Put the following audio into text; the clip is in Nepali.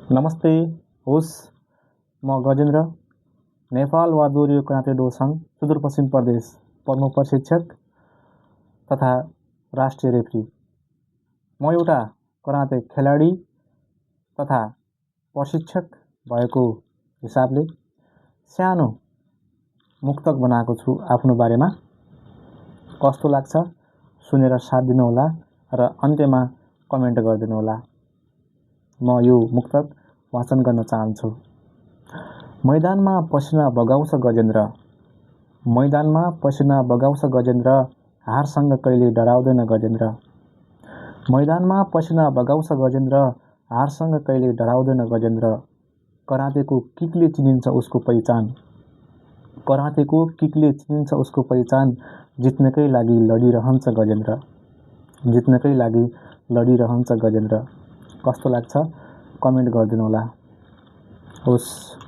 नमस्ते। होस् म गजेन्द्र, नेपाल वा दोहोरियो कराते डो सङ्घ सुदूरपश्चिम प्रदेश प्रमुख प्रशिक्षक तथा राष्ट्रिय रेफ्री। म एउटा कराते खेलाडी तथा प्रशिक्षक भएको हिसाबले सानो मुक्तक बनाएको छु आफ्नो बारेमा। कस्तो लाग्छ सुनेर साथ दिनुहोला र अन्त्यमा कमेन्ट गरिदिनुहोला। म यो मुक्तक वाचन गर्न चाहन्छु। मैदानमा पसिना बगाउँछ गजेन्द्र, मैदानमा पसिना बगाउँछ गजेन्द्र, हारसँग कहिले डराउँदैन गजेन्द्र। मैदानमा पसिना बगाउँछ गजेन्द्र, हारसँग कहिले डराउँदैन गजेन्द्र। करातेको किकले चिनिन्छ उसको पहिचान, करातेको किकले चिनिन्छ उसको पहिचान। जित्नकै लागि लडिरहन्छ गजेन्द्र, जित्नकै लागि लडिरहन्छ गजेन्द्र। कस्तो लाग्छ कमेन्ट गरिदिनुहोला। होस्।